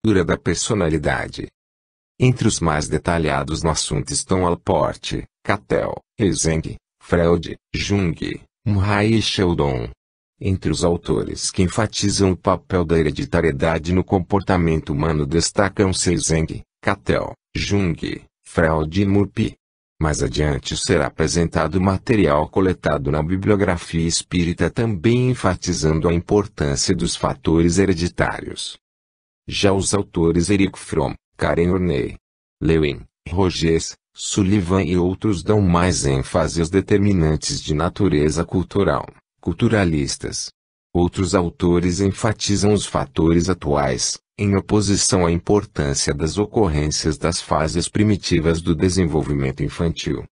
estrutura da personalidade. Entre os mais detalhados no assunto estão Allport, Cattell, Eysenck, Freud, Jung, Murray e Sheldon. Entre os autores que enfatizam o papel da hereditariedade no comportamento humano destacam-se Eysenck, Cattell, Jung, Freud e Murphy. Mais adiante será apresentado material coletado na bibliografia espírita também enfatizando a importância dos fatores hereditários. Já os autores Erich Fromm, Karen Horney, Lewin, Rogers, Sullivan e outros dão mais ênfase aos determinantes de natureza cultural, culturalistas. Outros autores enfatizam os fatores atuais, em oposição à importância das ocorrências das fases primitivas do desenvolvimento infantil.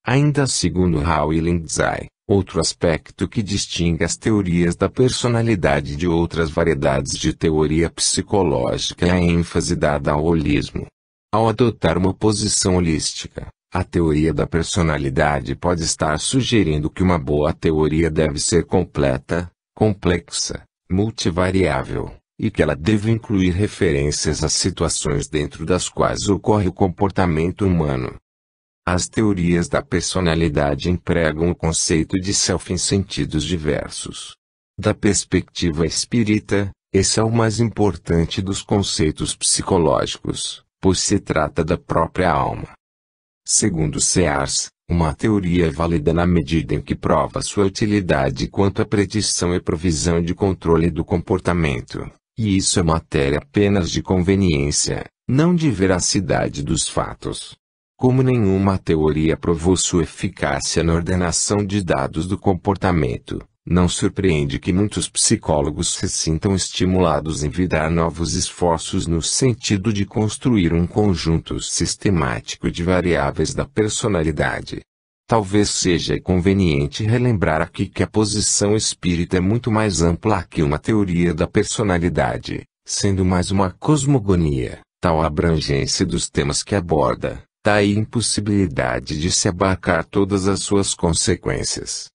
Ainda segundo Howe Lindsay, outro aspecto que distingue as teorias da personalidade de outras variedades de teoria psicológica é a ênfase dada ao holismo. Ao adotar uma posição holística, a teoria da personalidade pode estar sugerindo que uma boa teoria deve ser completa, complexa, multivariável, e que ela deve incluir referências às situações dentro das quais ocorre o comportamento humano. As teorias da personalidade empregam o conceito de self em sentidos diversos. Da perspectiva espírita, esse é o mais importante dos conceitos psicológicos, pois se trata da própria alma. Segundo Sears, uma teoria é válida na medida em que prova sua utilidade quanto à predição e provisão de controle do comportamento, e isso é matéria apenas de conveniência, não de veracidade dos fatos. Como nenhuma teoria provou sua eficácia na ordenação de dados do comportamento, não surpreende que muitos psicólogos se sintam estimulados em envidar novos esforços no sentido de construir um conjunto sistemático de variáveis da personalidade. Talvez seja conveniente relembrar aqui que a posição espírita é muito mais ampla que uma teoria da personalidade, sendo mais uma cosmogonia. Tal abrangência dos temas que aborda, daí impossibilidade de se abarcar todas as suas consequências.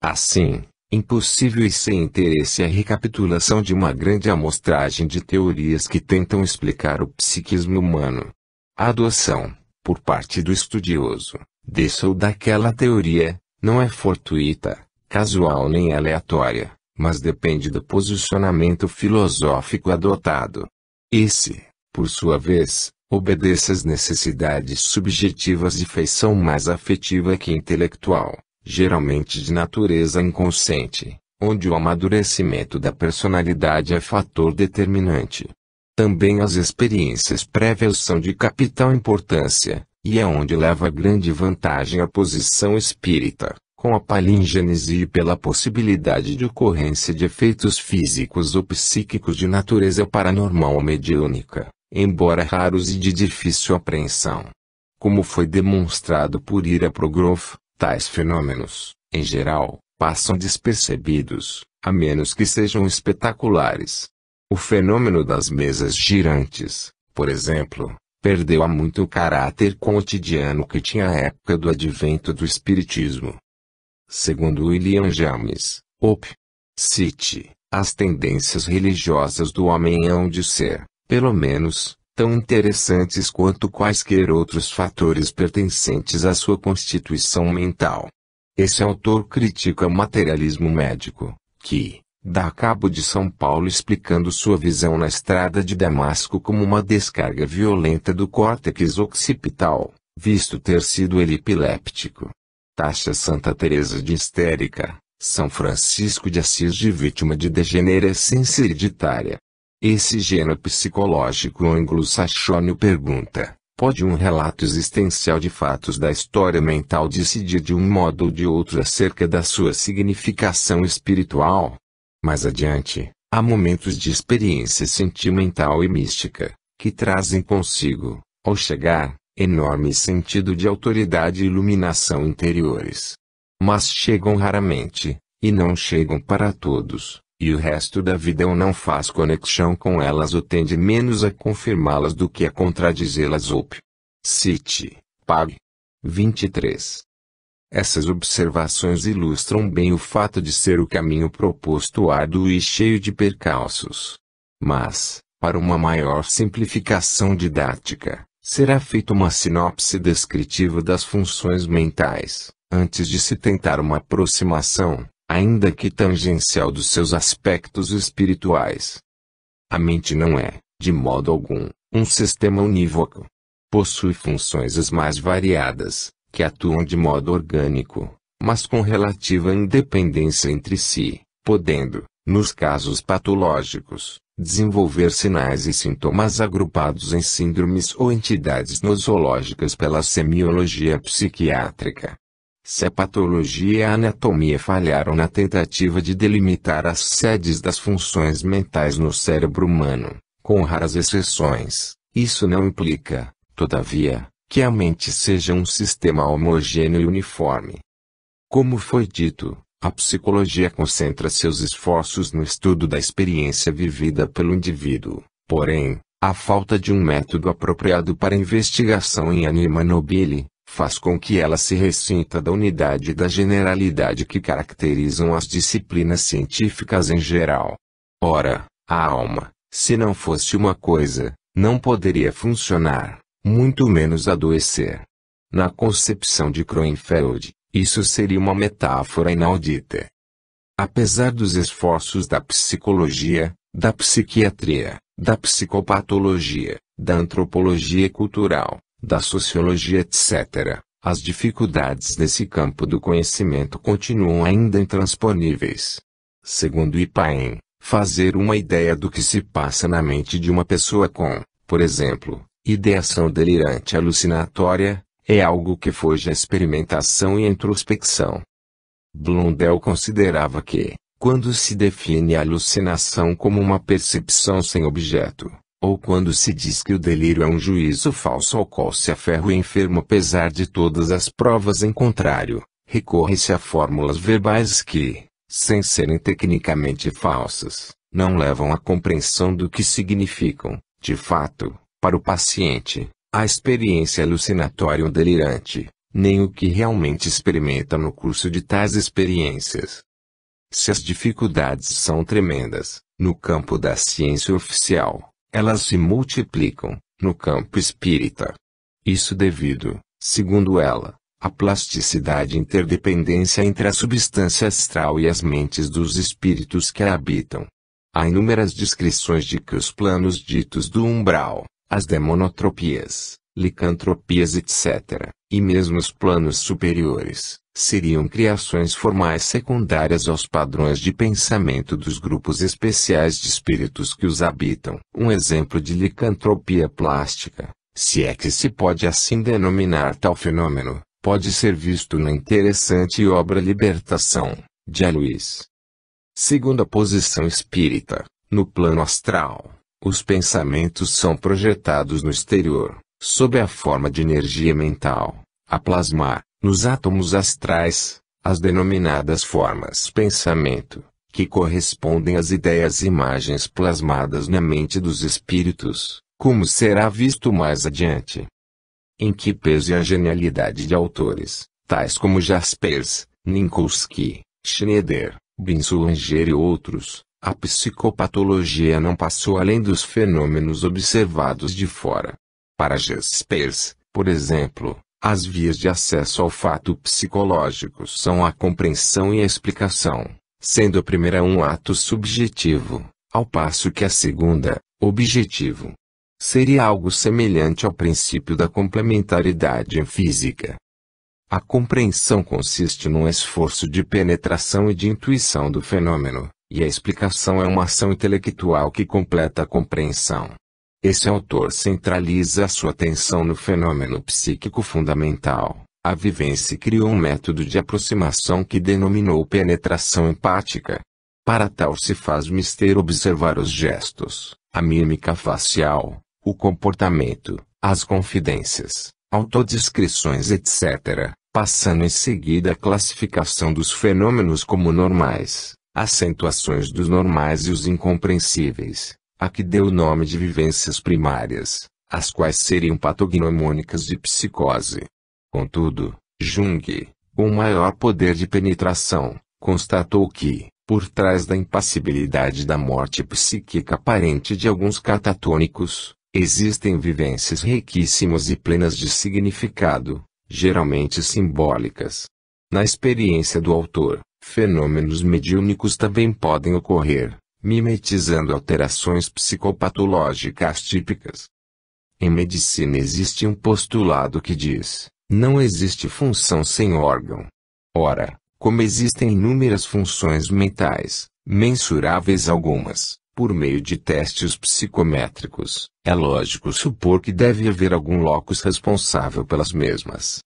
Assim, impossível e sem interesse a recapitulação de uma grande amostragem de teorias que tentam explicar o psiquismo humano. A adoção, por parte do estudioso, dessa ou daquela teoria, não é fortuita, casual nem aleatória, mas depende do posicionamento filosófico adotado. Esse, por sua vez, obedece às necessidades subjetivas de feição mais afetiva que intelectual, geralmente de natureza inconsciente, onde o amadurecimento da personalidade é fator determinante. Também as experiências prévias são de capital importância, e é onde leva grande vantagem a posição espírita, com a palingênese e pela possibilidade de ocorrência de efeitos físicos ou psíquicos de natureza paranormal ou mediúnica, embora raros e de difícil apreensão. Como foi demonstrado por Ira Progroff, tais fenômenos, em geral, passam despercebidos, a menos que sejam espetaculares. O fenômeno das mesas girantes, por exemplo, perdeu há muito o caráter cotidiano que tinha à época do advento do espiritismo. Segundo William James, Op. Cit., as tendências religiosas do homem hão de ser, pelo menos, tão interessantes quanto quaisquer outros fatores pertencentes à sua constituição mental. Esse autor critica o materialismo médico, que dá cabo de São Paulo explicando sua visão na estrada de Damasco como uma descarga violenta do córtex occipital, visto ter sido ele epiléptico. Taxa Santa Teresa de histérica, São Francisco de Assis de vítima de degenerescência hereditária. Esse gênio psicológico anglo-saxônio pergunta: pode um relato existencial de fatos da história mental decidir de um modo ou de outro acerca da sua significação espiritual? Mais adiante, há momentos de experiência sentimental e mística, que trazem consigo, ao chegar, enorme sentido de autoridade e iluminação interiores. Mas chegam raramente, e não chegam para todos, e o resto da vida ou não faz conexão com elas ou tende menos a confirmá-las do que a contradizê-las. Op. Cit. Pag. 23. Essas observações ilustram bem o fato de ser o caminho proposto árduo e cheio de percalços. Mas, Para uma maior simplificação didática, será feita uma sinopse descritiva das funções mentais, antes de se tentar uma aproximação, ainda que tangencial, dos seus aspectos espirituais. A mente não é, de modo algum, um sistema unívoco. Possui funções as mais variadas, que atuam de modo orgânico, mas com relativa independência entre si, podendo, nos casos patológicos, desenvolver sinais e sintomas agrupados em síndromes ou entidades nosológicas pela semiologia psiquiátrica. Se a patologia e a anatomia falharam na tentativa de delimitar as sedes das funções mentais no cérebro humano, com raras exceções, isso não implica, todavia, que a mente seja um sistema homogêneo e uniforme. Como foi dito, a psicologia concentra seus esforços no estudo da experiência vivida pelo indivíduo, porém, a falta de um método apropriado para investigação em anima nobile, faz com que ela se ressinta da unidade e da generalidade que caracterizam as disciplinas científicas em geral. Ora, a alma, se não fosse uma coisa, não poderia funcionar, muito menos adoecer. Na concepção de Kroenfeld, isso seria uma metáfora inaudita. Apesar dos esforços da psicologia, da psiquiatria, da psicopatologia, da antropologia cultural, da sociologia etc., as dificuldades nesse campo do conhecimento continuam ainda intransponíveis. Segundo Ipain, fazer uma ideia do que se passa na mente de uma pessoa com, por exemplo, ideação delirante alucinatória, é algo que foge à experimentação e introspecção. Blondel considerava que, quando se define a alucinação como uma percepção sem objeto, ou quando se diz que o delírio é um juízo falso ao qual se aferra o enfermo apesar de todas as provas em contrário, recorre-se a fórmulas verbais que, sem serem tecnicamente falsas, não levam à compreensão do que significam, de fato, para o paciente, a experiência alucinatória ou delirante, nem o que realmente experimenta no curso de tais experiências. Se as dificuldades são tremendas, no campo da ciência oficial, elas se multiplicam, no campo espírita. Isso devido, segundo ela, à plasticidade e interdependência entre a substância astral e as mentes dos espíritos que a habitam. Há inúmeras descrições de que os planos ditos do umbral, as demonotropias, licantropias etc., e mesmo os planos superiores, seriam criações formais secundárias aos padrões de pensamento dos grupos especiais de espíritos que os habitam. Um exemplo de licantropia plástica, se é que se pode assim denominar tal fenômeno, pode ser visto na interessante obra Libertação, de A. Luiz. Segundo a posição espírita, no plano astral, os pensamentos são projetados no exterior, sob a forma de energia mental, a plasmar, nos átomos astrais, as denominadas formas pensamento, que correspondem às ideias e imagens plasmadas na mente dos espíritos, como será visto mais adiante. Em que pese a genialidade de autores, tais como Jaspers, Minkowski, Schneider, Binswanger e outros, a psicopatologia não passou além dos fenômenos observados de fora. Para Jaspers, por exemplo, as vias de acesso ao fato psicológico são a compreensão e a explicação, sendo a primeira um ato subjetivo, ao passo que a segunda, objetivo. Seria algo semelhante ao princípio da complementaridade em física. A compreensão consiste num esforço de penetração e de intuição do fenômeno, e a explicação é uma ação intelectual que completa a compreensão. Esse autor centraliza a sua atenção no fenômeno psíquico fundamental, a vivência, e criou um método de aproximação que denominou penetração empática. Para tal se faz mister observar os gestos, a mímica facial, o comportamento, as confidências, autodescrições etc., passando em seguida a classificação dos fenômenos como normais, acentuações dos normais e os incompreensíveis, a que deu o nome de vivências primárias, as quais seriam patognomônicas de psicose. Contudo, Jung, com maior poder de penetração, constatou que, Por trás da impassibilidade da morte psíquica aparente de alguns catatônicos, existem vivências riquíssimas e plenas de significado, geralmente simbólicas. Na experiência do autor, fenômenos mediúnicos também podem ocorrer, mimetizando alterações psicopatológicas típicas. Em medicina existe um postulado que diz: não existe função sem órgão. Ora, como existem inúmeras funções mentais, mensuráveis algumas, por meio de testes psicométricos, é lógico supor que deve haver algum locus responsável pelas mesmas.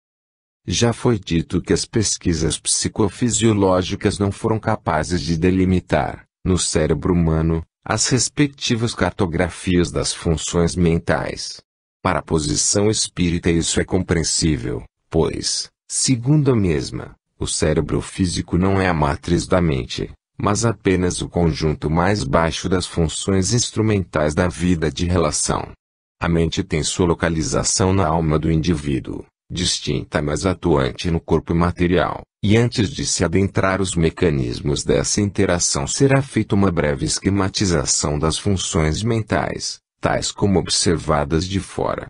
Já foi dito que as pesquisas psicofisiológicas não foram capazes de delimitar, no cérebro humano, as respectivas cartografias das funções mentais. Para a posição espírita isso é compreensível, pois, segundo a mesma, o cérebro físico não é a matriz da mente, mas apenas o conjunto mais baixo das funções instrumentais da vida de relação. A mente tem sua localização na alma do indivíduo, distinta mas atuante no corpo material, e antes de se adentrar os mecanismos dessa interação será feita uma breve esquematização das funções mentais, tais como observadas de fora.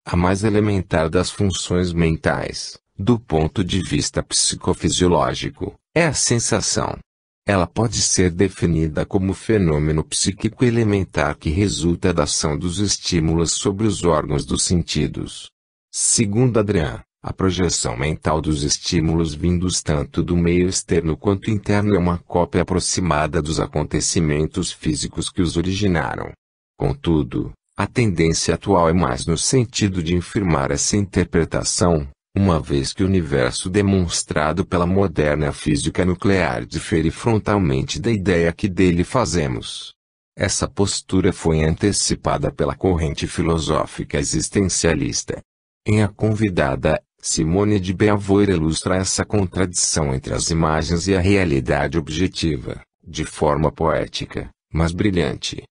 A mais elementar das funções mentais, do ponto de vista psicofisiológico, é a sensação. Ela pode ser definida como fenômeno psíquico elementar que resulta da ação dos estímulos sobre os órgãos dos sentidos. Segundo Adrian, a projeção mental dos estímulos vindos tanto do meio externo quanto interno é uma cópia aproximada dos acontecimentos físicos que os originaram. Contudo, a tendência atual é mais no sentido de infirmar essa interpretação, uma vez que o universo demonstrado pela moderna física nuclear difere frontalmente da ideia que dele fazemos. Essa postura foi antecipada pela corrente filosófica existencialista. Em A Convidada, Simone de Beauvoir ilustra essa contradição entre as imagens e a realidade objetiva, de forma poética, mas brilhante.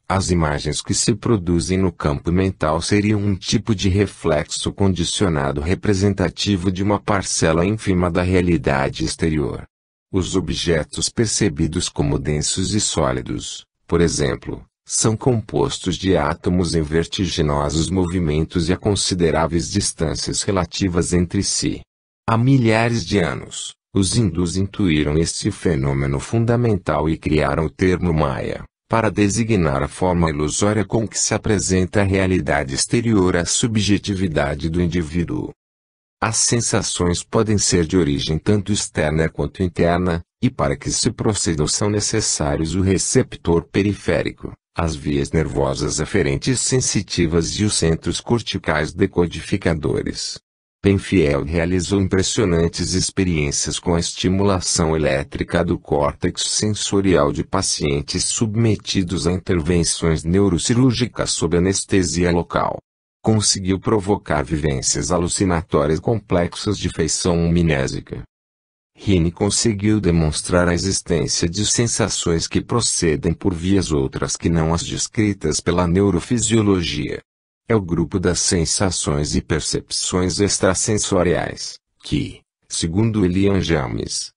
As imagens que se produzem no campo mental seriam um tipo de reflexo condicionado representativo de uma parcela ínfima da realidade exterior. Os objetos percebidos como densos e sólidos, por exemplo, são compostos de átomos em vertiginosos movimentos e a consideráveis distâncias relativas entre si. Há milhares de anos, os hindus intuíram este fenômeno fundamental e criaram o termo Maya, para designar a forma ilusória com que se apresenta a realidade exterior à subjetividade do indivíduo. As sensações podem ser de origem tanto externa quanto interna, e para que se procedam são necessários o receptor periférico, as vias nervosas aferentes sensitivas e os centros corticais decodificadores. Penfield realizou impressionantes experiências com a estimulação elétrica do córtex sensorial de pacientes submetidos a intervenções neurocirúrgicas sob anestesia local. Conseguiu provocar vivências alucinatórias complexas de feição mnésica. Rini conseguiu demonstrar a existência de sensações que procedem por vias outras que não as descritas pela neurofisiologia. É o grupo das sensações e percepções extrasensoriais, que, segundo Elian James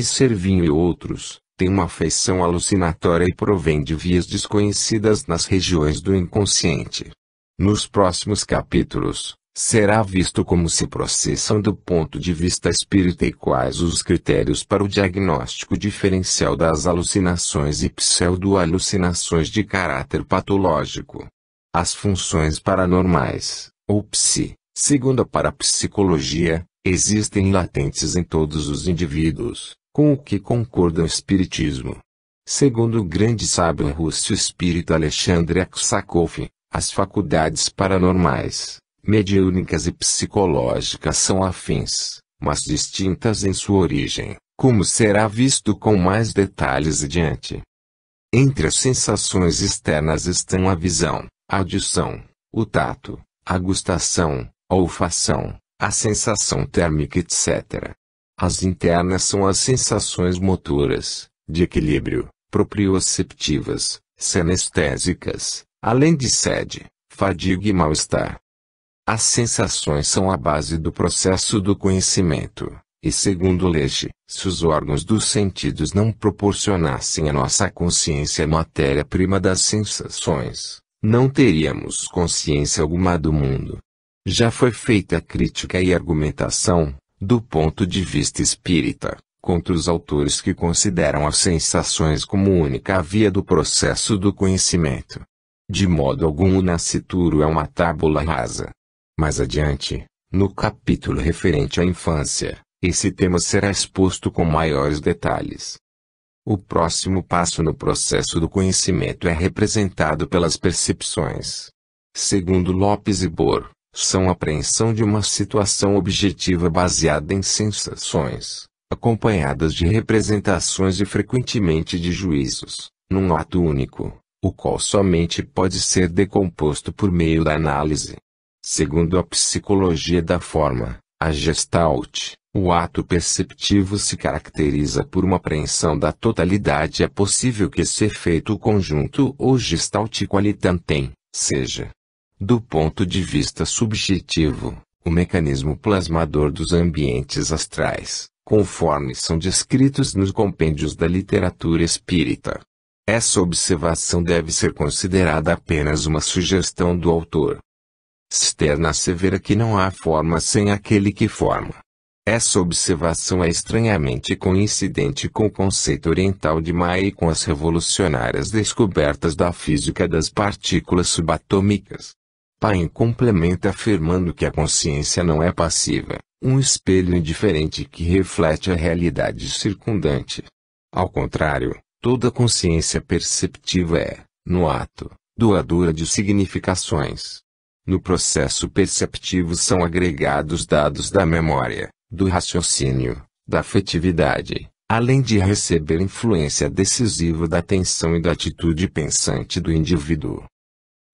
Servinho e outros, tem uma feição alucinatória e provém de vias desconhecidas nas regiões do inconsciente. Nos próximos capítulos, será visto como se processam do ponto de vista espírita e quais os critérios para o diagnóstico diferencial das alucinações e pseudo-alucinações de caráter patológico. As funções paranormais, ou psi, segundo a parapsicologia, existem latentes em todos os indivíduos, com o que concorda o espiritismo. Segundo o grande sábio russo espírita Alexandre Aksakov, as faculdades paranormais, mediúnicas e psicológicas são afins, mas distintas em sua origem, como será visto com mais detalhes adiante. Entre as sensações externas estão a visão, a audição, o tato, a gustação, a olfação, a sensação térmica etc. As internas são as sensações motoras, de equilíbrio, proprioceptivas, sinestésicas, além de sede, fadiga e mal-estar. As sensações são a base do processo do conhecimento, E segundo Leche, se os órgãos dos sentidos não proporcionassem à nossa consciência a matéria-prima das sensações, não teríamos consciência alguma do mundo. Já foi feita crítica e argumentação, do ponto de vista espírita, contra os autores que consideram as sensações como única via do processo do conhecimento. De modo algum o nascituro é uma tábula rasa. Mais adiante, no capítulo referente à infância, esse tema será exposto com maiores detalhes. O próximo passo no processo do conhecimento é representado pelas percepções. Segundo Lopes e Bohr, são a apreensão de uma situação objetiva baseada em sensações, acompanhadas de representações e frequentemente de juízos, num ato único, o qual somente pode ser decomposto por meio da análise. Segundo a psicologia da forma, a Gestalt, o ato perceptivo se caracteriza por uma apreensão da totalidade. É possível que esse efeito conjunto ou Gestalt qualitantem, seja, do ponto de vista subjetivo, o mecanismo plasmador dos ambientes astrais, conforme são descritos nos compêndios da literatura espírita. Essa observação deve ser considerada apenas uma sugestão do autor. Stern assevera que não há forma sem aquele que forma. Essa observação é estranhamente coincidente com o conceito oriental de Maya e com as revolucionárias descobertas da física das partículas subatômicas. Paine complementa afirmando que a consciência não é passiva, um espelho indiferente que reflete a realidade circundante. Ao contrário, toda consciência perceptiva é, no ato, doadora de significações. No processo perceptivo são agregados dados da memória, do raciocínio, da afetividade, além de receber influência decisiva da atenção e da atitude pensante do indivíduo.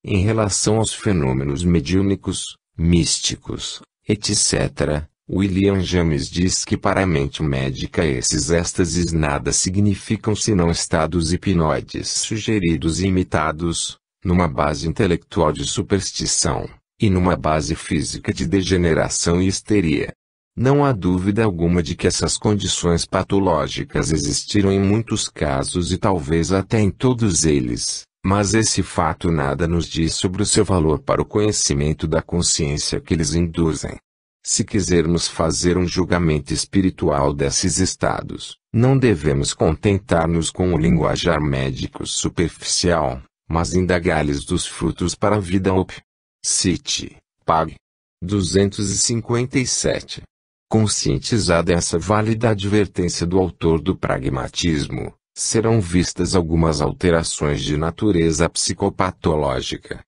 Em relação aos fenômenos mediúnicos, místicos, etc., William James diz que para a mente médica esses êxtases nada significam senão estados hipnóides sugeridos e imitados, numa base intelectual de superstição, e numa base física de degeneração e histeria. Não há dúvida alguma de que essas condições patológicas existiram em muitos casos e talvez até em todos eles, mas esse fato nada nos diz sobre o seu valor para o conhecimento da consciência que eles induzem. Se quisermos fazer um julgamento espiritual desses estados, não devemos contentar-nos com o linguajar médico superficial, mas indagar-lhes dos frutos para a vida op. Cite, pag. 257. Conscientizada essa válida advertência do autor do pragmatismo, serão vistas algumas alterações de natureza psicopatológica.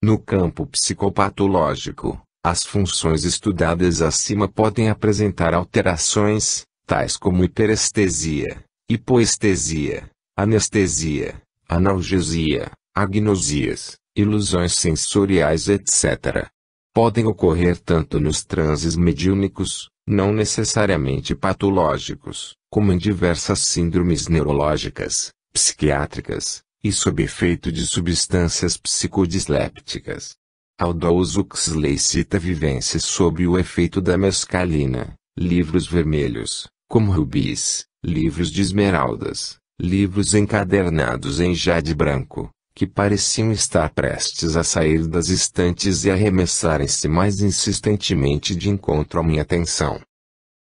No campo psicopatológico, as funções estudadas acima podem apresentar alterações, tais como hiperestesia, hipoestesia, anestesia, analgesia, agnosias, ilusões sensoriais, etc. Podem ocorrer tanto nos transes mediúnicos, não necessariamente patológicos, como em diversas síndromes neurológicas, psiquiátricas, e sob efeito de substâncias psicodislépticas. Aldous Huxley cita vivências sob o efeito da mescalina, livros vermelhos, como rubis, livros de esmeraldas, livros encadernados em jade branco, que pareciam estar prestes a sair das estantes e arremessarem-se mais insistentemente de encontro à minha atenção.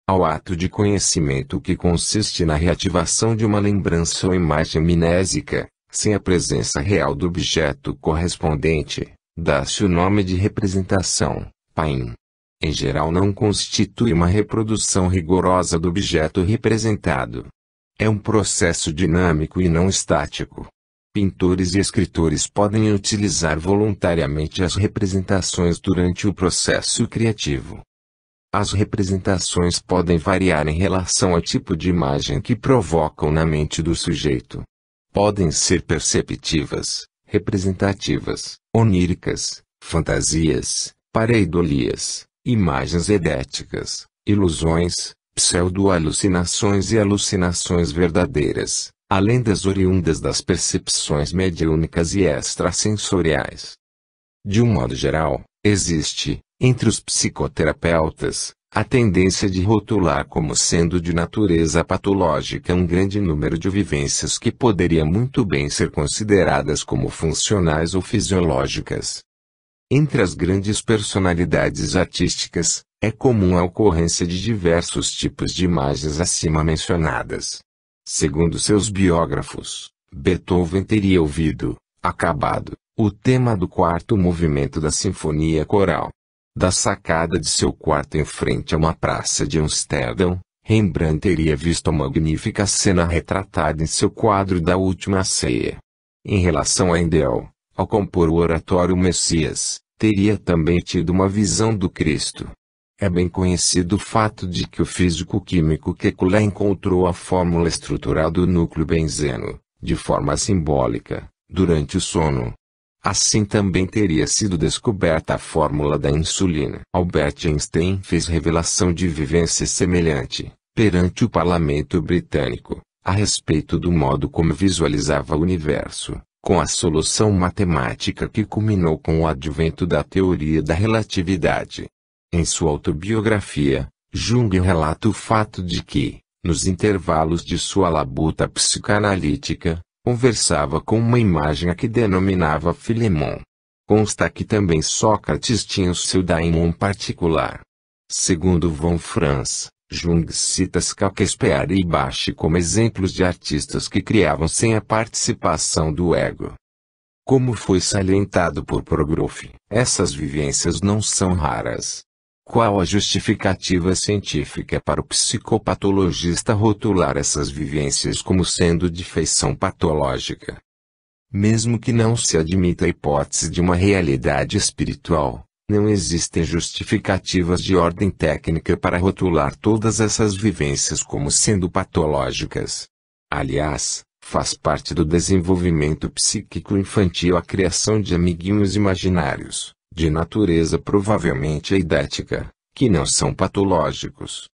Ao ato de conhecimento que consiste na reativação de uma lembrança ou imagem amnésica, sem a presença real do objeto correspondente, dá-se o nome de representação, Paine. Em geral não constitui uma reprodução rigorosa do objeto representado. É um processo dinâmico e não estático. Pintores e escritores podem utilizar voluntariamente as representações durante o processo criativo. As representações podem variar em relação ao tipo de imagem que provocam na mente do sujeito. Podem ser perceptivas, representativas, oníricas, fantasias, pareidolias, imagens edéticas, ilusões, pseudo-alucinações e alucinações verdadeiras, além das oriundas das percepções mediúnicas e extrasensoriais. De um modo geral, existe, entre os psicoterapeutas, A tendência de rotular como sendo de natureza patológica um grande número de vivências que poderia muito bem ser consideradas como funcionais ou fisiológicas. Entre as grandes personalidades artísticas, é comum a ocorrência de diversos tipos de imagens acima mencionadas. Segundo seus biógrafos, Beethoven teria ouvido, acabado, o tema do quarto movimento da Sinfonia Coral. Da sacada de seu quarto em frente a uma praça de Amsterdão, Rembrandt teria visto a magnífica cena retratada em seu quadro da Última Ceia. Em relação a Handel, ao compor o oratório Messias, teria também tido uma visão do Cristo. É bem conhecido o fato de que o físico-químico Kekulé encontrou a fórmula estrutural do núcleo benzeno, de forma simbólica, durante o sono. Assim também teria sido descoberta a fórmula da insulina. Albert Einstein fez revelação de vivência semelhante, perante o parlamento britânico, a respeito do modo como visualizava o universo, com a solução matemática que culminou com o advento da teoria da relatividade. Em sua autobiografia, Jung relata o fato de que, nos intervalos de sua labuta psicanalítica, conversava com uma imagem a que denominava Filemon. Consta que também Sócrates tinha o seu daimon particular. Segundo von Franz, Jung cita Shakespeare e Bach como exemplos de artistas que criavam sem a participação do ego. Como foi salientado por Progroff, essas vivências não são raras. Qual a justificativa científica para o psicopatologista rotular essas vivências como sendo de feição patológica? Mesmo que não se admita a hipótese de uma realidade espiritual, não existem justificativas de ordem técnica para rotular todas essas vivências como sendo patológicas. Aliás, faz parte do desenvolvimento psíquico infantil a criação de amiguinhos imaginários, de natureza provavelmente eidética, que não são patológicos.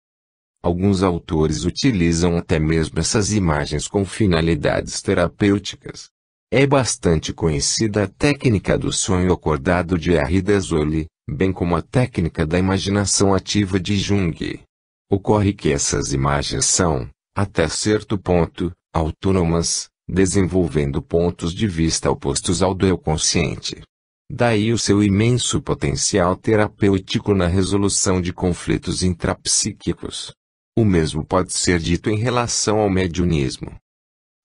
Alguns autores utilizam até mesmo essas imagens com finalidades terapêuticas. É bastante conhecida a técnica do sonho acordado de R. Desoli, bem como a técnica da imaginação ativa de Jung. Ocorre que essas imagens são, até certo ponto, autônomas, desenvolvendo pontos de vista opostos ao do eu consciente. Daí o seu imenso potencial terapêutico na resolução de conflitos intrapsíquicos. O mesmo pode ser dito em relação ao mediunismo.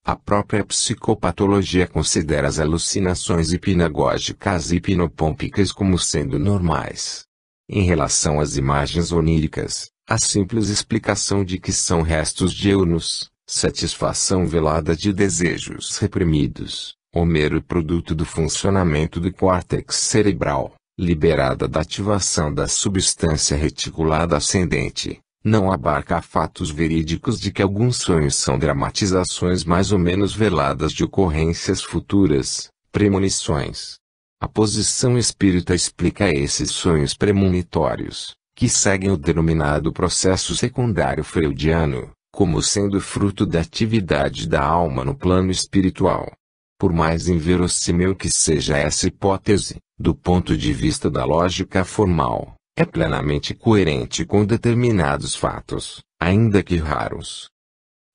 A própria psicopatologia considera as alucinações hipnagógicas e hipnopômpicas como sendo normais. Em relação às imagens oníricas, a simples explicação de que são restos de eunos, satisfação velada de desejos reprimidos, ou mero produto do funcionamento do córtex cerebral, liberada da ativação da substância reticulada ascendente, não abarca fatos verídicos de que alguns sonhos são dramatizações mais ou menos veladas de ocorrências futuras, premonições. A posição espírita explica esses sonhos premonitórios, que seguem o denominado processo secundário freudiano, como sendo fruto da atividade da alma no plano espiritual. Por mais inverossímil que seja essa hipótese, do ponto de vista da lógica formal, é plenamente coerente com determinados fatos, ainda que raros.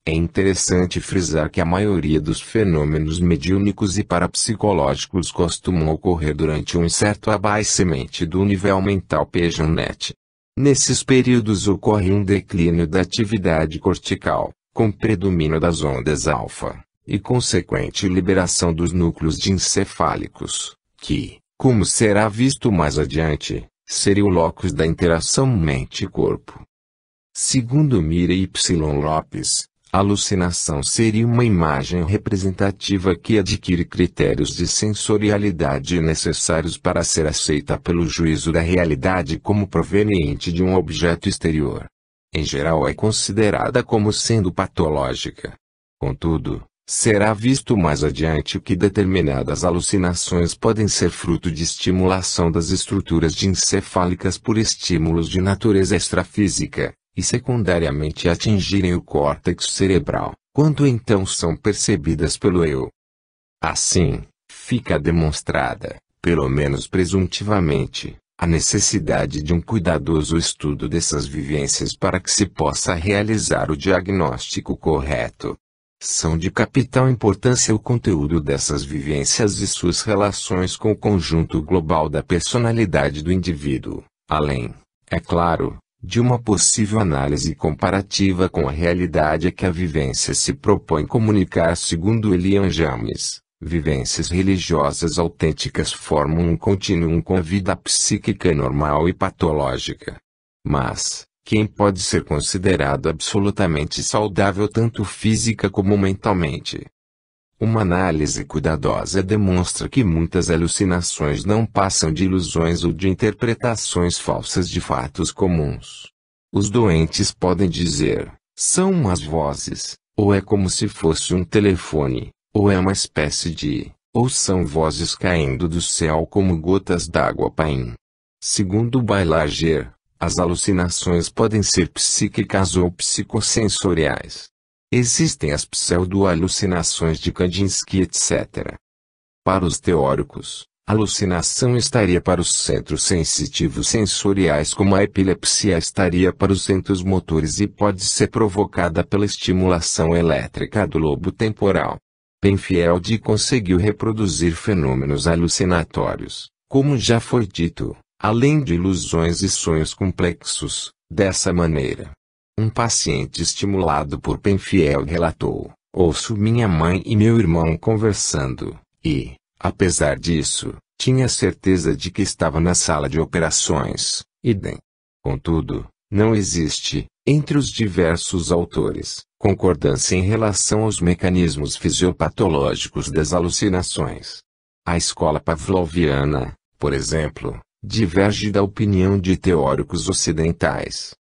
É interessante frisar que a maioria dos fenômenos mediúnicos e parapsicológicos costumam ocorrer durante um certo abaixamento do nível mental PGNet. Nesses períodos ocorre um declínio da atividade cortical, com predomínio das ondas alfa, e consequente liberação dos núcleos diencefálicos, que, como será visto mais adiante, seria o locus da interação mente-corpo. Segundo Mirey Y. Lopes, a alucinação seria uma imagem representativa que adquire critérios de sensorialidade necessários para ser aceita pelo juízo da realidade como proveniente de um objeto exterior. Em geral é considerada como sendo patológica. Contudo, será visto mais adiante que determinadas alucinações podem ser fruto de estimulação das estruturas diencefálicas por estímulos de natureza extrafísica, e secundariamente atingirem o córtex cerebral, quando então são percebidas pelo eu. Assim, fica demonstrada, pelo menos presuntivamente, A necessidade de um cuidadoso estudo dessas vivências para que se possa realizar o diagnóstico correto. São de capital importância o conteúdo dessas vivências e suas relações com o conjunto global da personalidade do indivíduo, além, é claro, de uma possível análise comparativa com a realidade que a vivência se propõe comunicar. Segundo William James, vivências religiosas autênticas formam um contínuo com a vida psíquica normal e patológica. Mas, quem pode ser considerado absolutamente saudável tanto física como mentalmente? Uma análise cuidadosa demonstra que muitas alucinações não passam de ilusões ou de interpretações falsas de fatos comuns. Os doentes podem dizer, são umas vozes, ou é como se fosse um telefone, ou é uma espécie de, ou são vozes caindo do céu como gotas d'água paim. Segundo Bailager, as alucinações podem ser psíquicas ou psicossensoriais. Existem as pseudo-alucinações de Kandinsky, etc. Para os teóricos, a alucinação estaria para os centros sensitivos sensoriais como a epilepsia estaria para os centros motores e pode ser provocada pela estimulação elétrica do lobo temporal. Penfield conseguiu reproduzir fenômenos alucinatórios, como já foi dito, além de ilusões e sonhos complexos, dessa maneira. Um paciente estimulado por Penfield relatou, ouço minha mãe e meu irmão conversando, e, apesar disso, tinha certeza de que estava na sala de operações, idem. Contudo, não existe, entre os diversos autores, concordância em relação aos mecanismos fisiopatológicos das alucinações. A escola pavloviana, por exemplo, diverge da opinião de teóricos ocidentais.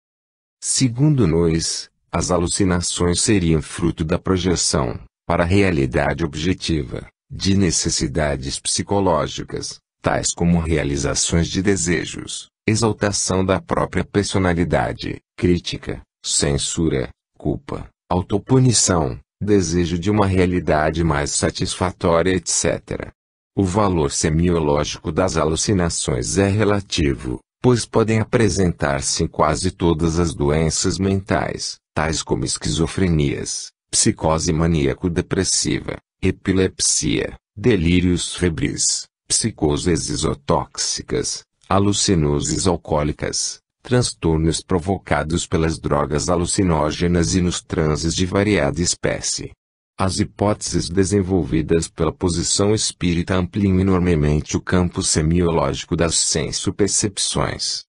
Segundo Noyes, as alucinações seriam fruto da projeção, para a realidade objetiva, de necessidades psicológicas, tais como realizações de desejos, exaltação da própria personalidade, crítica, censura, culpa, autopunição, desejo de uma realidade mais satisfatória, etc. O valor semiológico das alucinações é relativo, pois podem apresentar-se em quase todas as doenças mentais, tais como esquizofrenias, psicose maníaco-depressiva, epilepsia, delírios febris, psicoses isotóxicas, alucinoses alcoólicas, transtornos provocados pelas drogas alucinógenas e nos transes de variada espécie. As hipóteses desenvolvidas pela posição espírita ampliam enormemente o campo semiológico das senso-percepções.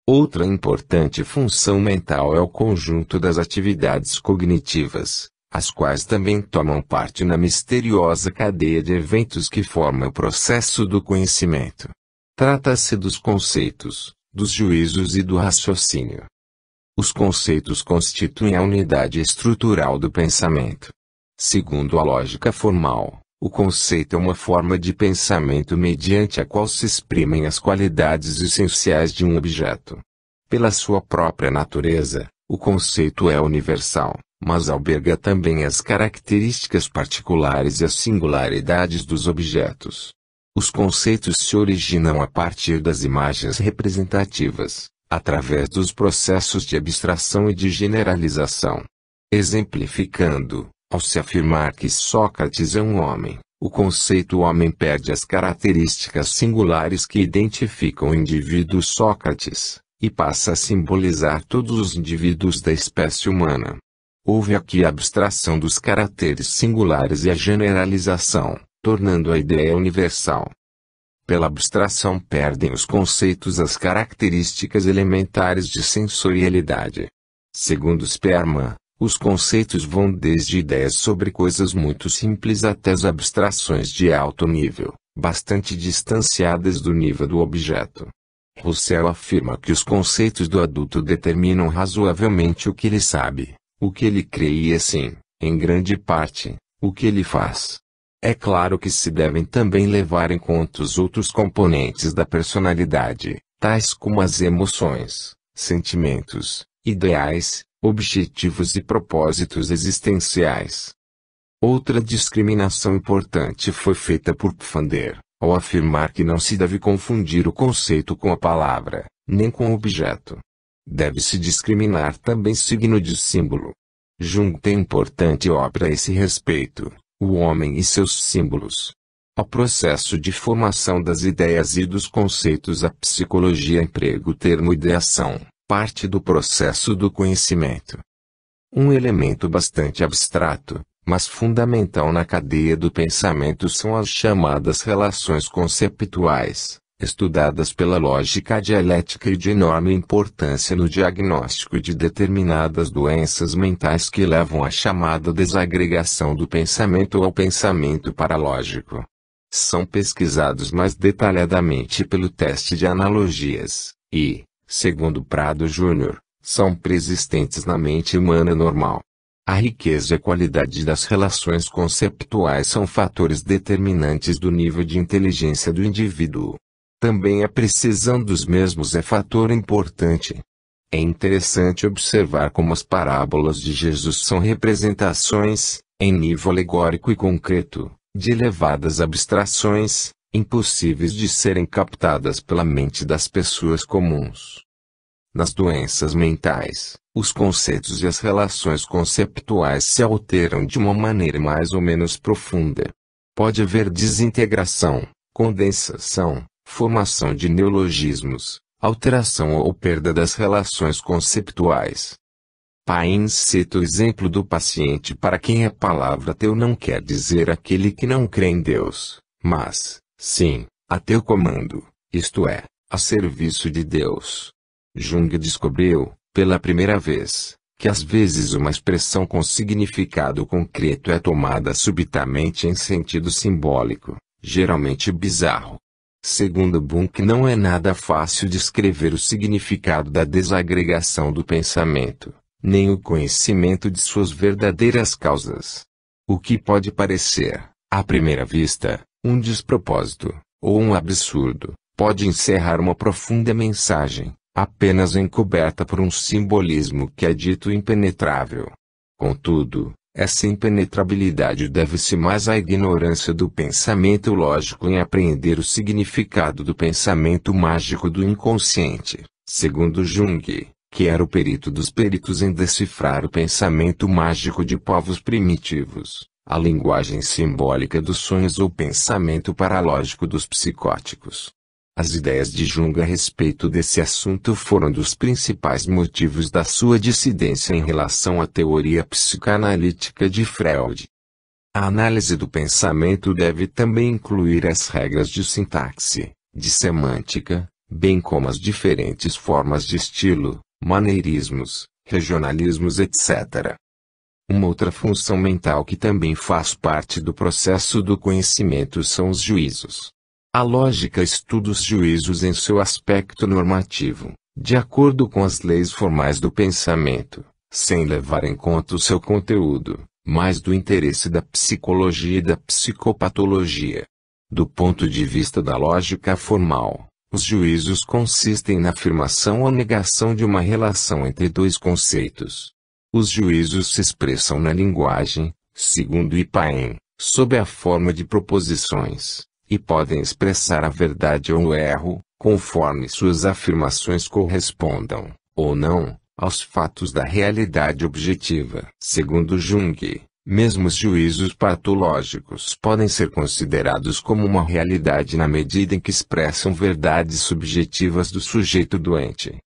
Outra importante função mental é o conjunto das atividades cognitivas, as quais também tomam parte na misteriosa cadeia de eventos que forma o processo do conhecimento. Trata-se dos conceitos, dos juízos e do raciocínio. Os conceitos constituem a unidade estrutural do pensamento. Segundo a lógica formal, o conceito é uma forma de pensamento mediante a qual se exprimem as qualidades essenciais de um objeto. Pela sua própria natureza, o conceito é universal, mas alberga também as características particulares e as singularidades dos objetos. Os conceitos se originam a partir das imagens representativas, através dos processos de abstração e de generalização. Exemplificando, ao se afirmar que Sócrates é um homem, o conceito homem perde as características singulares que identificam o indivíduo Sócrates, e passa a simbolizar todos os indivíduos da espécie humana. Houve aqui a abstração dos caracteres singulares e a generalização, tornando a ideia universal. Pela abstração perdem os conceitos as características elementares de sensorialidade. Segundo Sperman, os conceitos vão desde ideias sobre coisas muito simples até as abstrações de alto nível, bastante distanciadas do nível do objeto. Russell afirma que os conceitos do adulto determinam razoavelmente o que ele sabe, o que ele crê e assim, em grande parte, o que ele faz. É claro que se devem também levar em conta os outros componentes da personalidade, tais como as emoções, sentimentos, ideais, objetivos e propósitos existenciais. Outra discriminação importante foi feita por Pfander, ao afirmar que não se deve confundir o conceito com a palavra, nem com o objeto. Deve-se discriminar também signo de símbolo. Jung tem importante obra a esse respeito, O Homem e seus Símbolos. Ao processo de formação das ideias e dos conceitos, a psicologia emprega o termo ideação, parte do processo do conhecimento. Um elemento bastante abstrato, mas fundamental na cadeia do pensamento são as chamadas relações conceptuais, estudadas pela lógica dialética e de enorme importância no diagnóstico de determinadas doenças mentais que levam à chamada desagregação do pensamento ou ao pensamento paralógico. São pesquisados mais detalhadamente pelo teste de analogias, e, segundo Prado Jr., são preexistentes na mente humana normal. A riqueza e a qualidade das relações conceptuais são fatores determinantes do nível de inteligência do indivíduo. Também a precisão dos mesmos é fator importante. É interessante observar como as parábolas de Jesus são representações, em nível alegórico e concreto, de elevadas abstrações, impossíveis de serem captadas pela mente das pessoas comuns. Nas doenças mentais, os conceitos e as relações conceptuais se alteram de uma maneira mais ou menos profunda. Pode haver desintegração, condensação, formação de neologismos, alteração ou perda das relações conceptuais. Paine cita o exemplo do paciente para quem a palavra ateu não quer dizer aquele que não crê em Deus, mas, sim, a teu comando, isto é, a serviço de Deus. Jung descobriu, pela primeira vez, que às vezes uma expressão com significado concreto é tomada subitamente em sentido simbólico, geralmente bizarro. Segundo Bunk, não é nada fácil descrever o significado da desagregação do pensamento, nem o conhecimento de suas verdadeiras causas. O que pode parecer, à primeira vista, um despropósito, ou um absurdo, pode encerrar uma profunda mensagem, apenas encoberta por um simbolismo que é dito impenetrável. Contudo, essa impenetrabilidade deve-se mais à ignorância do pensamento lógico em apreender o significado do pensamento mágico do inconsciente, segundo Jung, que era o perito dos peritos em decifrar o pensamento mágico de povos primitivos, a linguagem simbólica dos sonhos ou pensamento paralógico dos psicóticos. As ideias de Jung a respeito desse assunto foram dos principais motivos da sua dissidência em relação à teoria psicanalítica de Freud. A análise do pensamento deve também incluir as regras de sintaxe, de semântica, bem como as diferentes formas de estilo, maneirismos, regionalismos, etc. Uma outra função mental que também faz parte do processo do conhecimento são os juízos. A lógica estuda os juízos em seu aspecto normativo, de acordo com as leis formais do pensamento, sem levar em conta o seu conteúdo, mas do interesse da psicologia e da psicopatologia. Do ponto de vista da lógica formal, os juízos consistem na afirmação ou negação de uma relação entre dois conceitos. Os juízos se expressam na linguagem, segundo Paine, sob a forma de proposições, e podem expressar a verdade ou o erro, conforme suas afirmações correspondam, ou não, aos fatos da realidade objetiva. Segundo Jung, mesmo os juízos patológicos podem ser considerados como uma realidade na medida em que expressam verdades subjetivas do sujeito doente.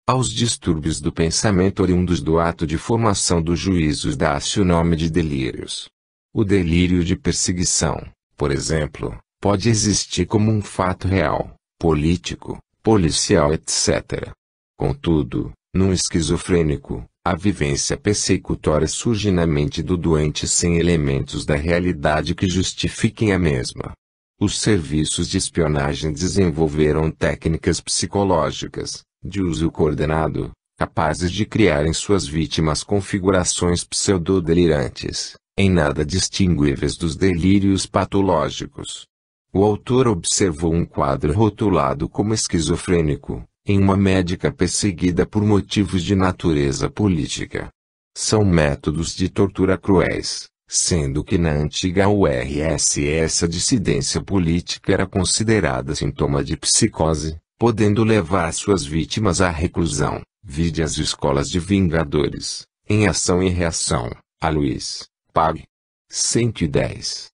Aos distúrbios do pensamento oriundos do ato de formação dos juízos dá-se o nome de delírios. O delírio de perseguição, por exemplo, pode existir como um fato real, político, policial, etc. Contudo, num esquizofrênico, a vivência persecutória surge na mente do doente sem elementos da realidade que justifiquem a mesma. Os serviços de espionagem desenvolveram técnicas psicológicas, de uso coordenado, capazes de criar em suas vítimas configurações pseudodelirantes, em nada distinguíveis dos delírios patológicos. O autor observou um quadro rotulado como esquizofrênico, em uma médica perseguida por motivos de natureza política. São métodos de tortura cruéis, sendo que na antiga URSS essa dissidência política era considerada sintoma de psicose, podendo levar suas vítimas à reclusão, vide as escolas de vingadores, em Ação e Reação, a Luiz, Pag. 110.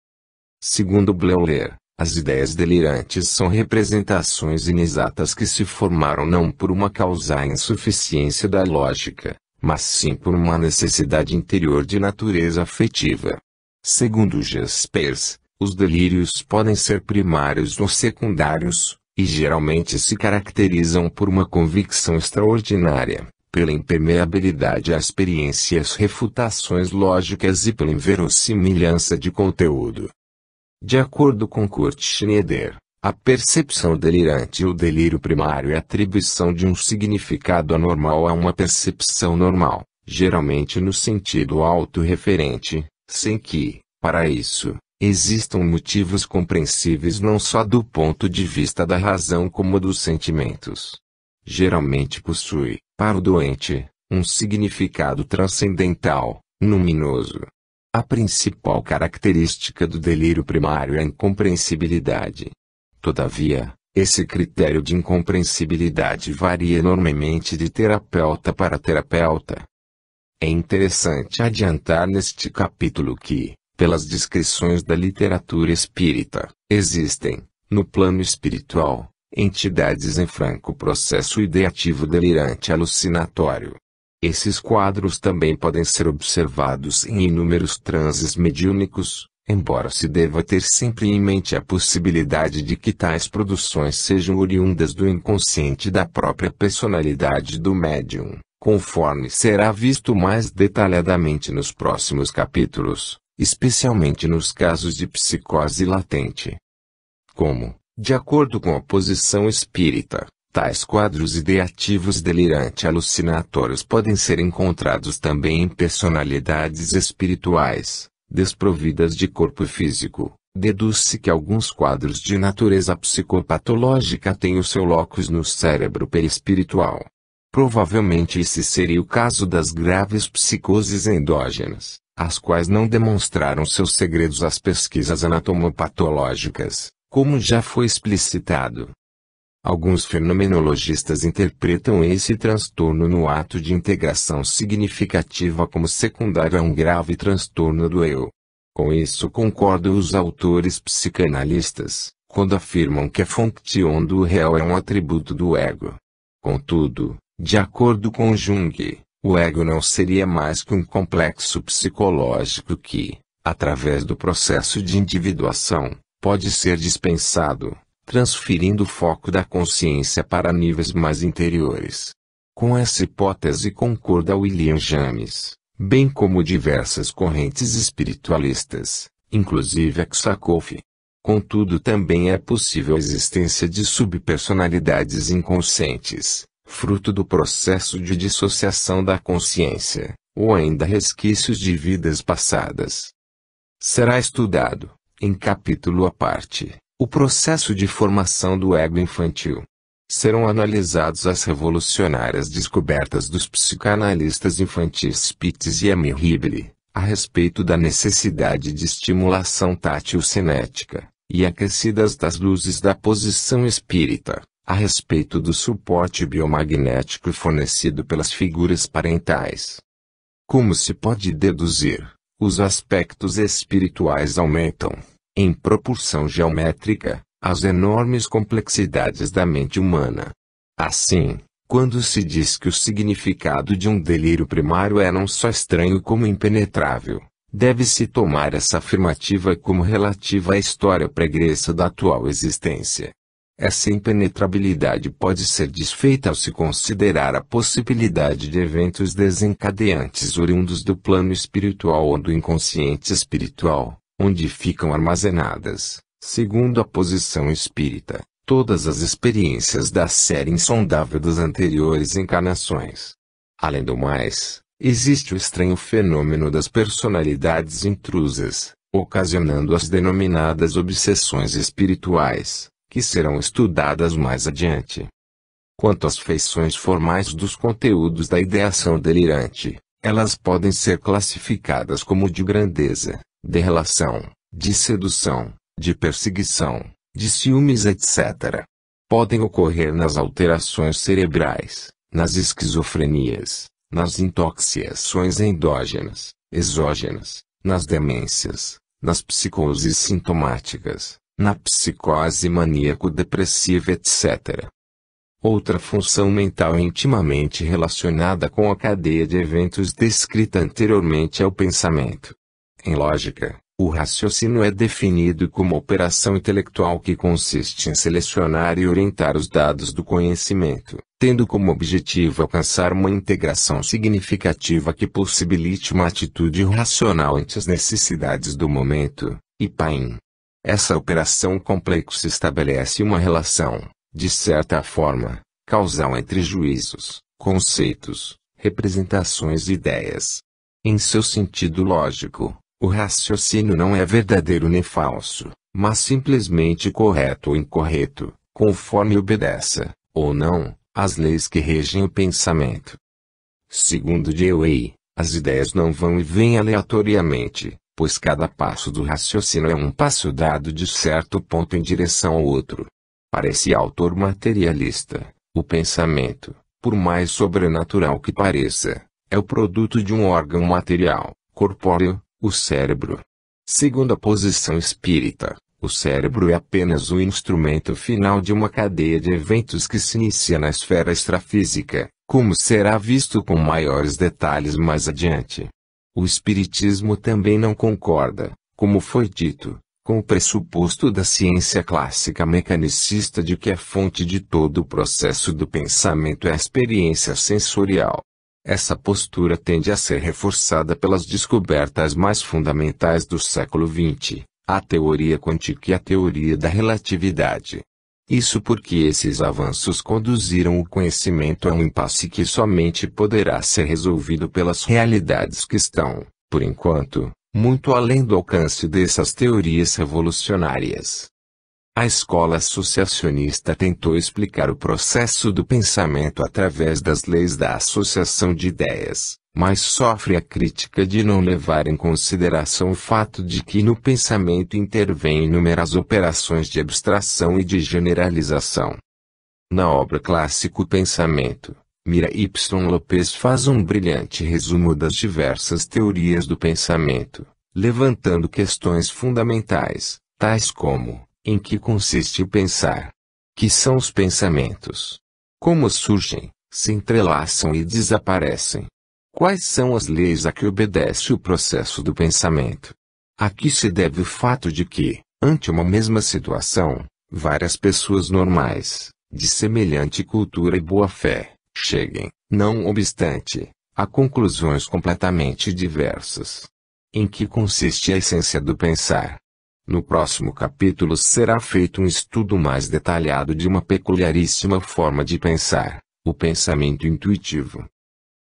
Segundo Bleuler, as ideias delirantes são representações inexatas que se formaram não por uma causa insuficiência da lógica, mas sim por uma necessidade interior de natureza afetiva. Segundo Jaspers, os delírios podem ser primários ou secundários, e geralmente se caracterizam por uma convicção extraordinária, pela impermeabilidade a experiências refutações lógicas e pela inverossimilhança de conteúdo. De acordo com Kurt Schneider, a percepção delirante ou delírio primário é a atribuição de um significado anormal a uma percepção normal, geralmente no sentido autorreferente, sem que, para isso, existam motivos compreensíveis não só do ponto de vista da razão como dos sentimentos. Geralmente possui, para o doente, um significado transcendental, luminoso. A principal característica do delírio primário é a incompreensibilidade. Todavia, esse critério de incompreensibilidade varia enormemente de terapeuta para terapeuta. É interessante adiantar neste capítulo que, pelas descrições da literatura espírita, existem, no plano espiritual, entidades em franco processo ideativo delirante alucinatório. Esses quadros também podem ser observados em inúmeros transes mediúnicos, embora se deva ter sempre em mente a possibilidade de que tais produções sejam oriundas do inconsciente da própria personalidade do médium, conforme será visto mais detalhadamente nos próximos capítulos, especialmente nos casos de psicose latente. Como, de acordo com a posição espírita, tais quadros ideativos delirante alucinatórios podem ser encontrados também em personalidades espirituais, desprovidas de corpo físico, deduz-se que alguns quadros de natureza psicopatológica têm o seu locus no cérebro perispiritual. Provavelmente esse seria o caso das graves psicoses endógenas, as quais não demonstraram seus segredos às pesquisas anatomopatológicas, como já foi explicitado. Alguns fenomenologistas interpretam esse transtorno no ato de integração significativa como secundário a um grave transtorno do eu. Com isso concordam os autores psicanalistas, quando afirmam que a função do réu é um atributo do ego. Contudo, de acordo com Jung, o ego não seria mais que um complexo psicológico que, através do processo de individuação, pode ser dispensado, transferindo o foco da consciência para níveis mais interiores. Com essa hipótese concorda William James, bem como diversas correntes espiritualistas, inclusive Aksakov. Contudo, também é possível a existência de subpersonalidades inconscientes, fruto do processo de dissociação da consciência, ou ainda resquícios de vidas passadas. Será estudado, em capítulo à parte, o processo de formação do ego infantil. Serão analisados as revolucionárias descobertas dos psicanalistas infantis Spitz e Emil Hibble, a respeito da necessidade de estimulação tátil cinética, e aquecidas das luzes da posição espírita, a respeito do suporte biomagnético fornecido pelas figuras parentais. Como se pode deduzir, os aspectos espirituais aumentam, em proporção geométrica, as enormes complexidades da mente humana. Assim, quando se diz que o significado de um delírio primário é não só estranho como impenetrável, deve-se tomar essa afirmativa como relativa à história pregressa da atual existência. Essa impenetrabilidade pode ser desfeita ao se considerar a possibilidade de eventos desencadeantes oriundos do plano espiritual ou do inconsciente espiritual, onde ficam armazenadas, segundo a posição espírita, todas as experiências da série insondável das anteriores encarnações. Além do mais, existe o estranho fenômeno das personalidades intrusas, ocasionando as denominadas obsessões espirituais, que serão estudadas mais adiante. Quanto às feições formais dos conteúdos da ideação delirante, Elas podem ser classificadas como de grandeza, de relação, de sedução, de perseguição, de ciúmes, etc. Podem ocorrer nas alterações cerebrais, nas esquizofrenias, nas intoxicações endógenas, exógenas, nas demências, nas psicoses sintomáticas, na psicose maníaco-depressiva, etc. Outra função mental intimamente relacionada com a cadeia de eventos descrita anteriormente é o pensamento. Em lógica, o raciocínio é definido como operação intelectual que consiste em selecionar e orientar os dados do conhecimento, tendo como objetivo alcançar uma integração significativa que possibilite uma atitude racional ante as necessidades do momento, e paim. Essa operação complexa estabelece uma relação, de certa forma, causal entre juízos, conceitos, representações e ideias. Em seu sentido lógico, o raciocínio não é verdadeiro nem falso, mas simplesmente correto ou incorreto, conforme obedeça, ou não, às leis que regem o pensamento. Segundo Dewey, as ideias não vão e vêm aleatoriamente, pois cada passo do raciocínio é um passo dado de certo ponto em direção ao outro. Para esse autor materialista, o pensamento, por mais sobrenatural que pareça, é o produto de um órgão material, corpóreo, o cérebro. Segundo a posição espírita, o cérebro é apenas o instrumento final de uma cadeia de eventos que se inicia na esfera extrafísica, como será visto com maiores detalhes mais adiante. O espiritismo também não concorda, como foi dito, com o pressuposto da ciência clássica mecanicista de que a fonte de todo o processo do pensamento é a experiência sensorial. Essa postura tende a ser reforçada pelas descobertas mais fundamentais do século XX, a teoria quântica e a teoria da relatividade. Isso porque esses avanços conduziram o conhecimento a um impasse que somente poderá ser resolvido pelas realidades que estão, por enquanto, muito além do alcance dessas teorias revolucionárias. A escola associacionista tentou explicar o processo do pensamento através das leis da associação de ideias, mas sofre a crítica de não levar em consideração o fato de que no pensamento intervêm inúmeras operações de abstração e de generalização. Na obra Clássico Pensamento, Mira Y. Lopes faz um brilhante resumo das diversas teorias do pensamento, levantando questões fundamentais, tais como: em que consiste o pensar? Que são os pensamentos? Como surgem, se entrelaçam e desaparecem? Quais são as leis a que obedece o processo do pensamento? A que se deve o fato de que, ante uma mesma situação, várias pessoas normais, de semelhante cultura e boa-fé, cheguem, não obstante, a conclusões completamente diversas? Em que consiste a essência do pensar? No próximo capítulo será feito um estudo mais detalhado de uma peculiaríssima forma de pensar, o pensamento intuitivo.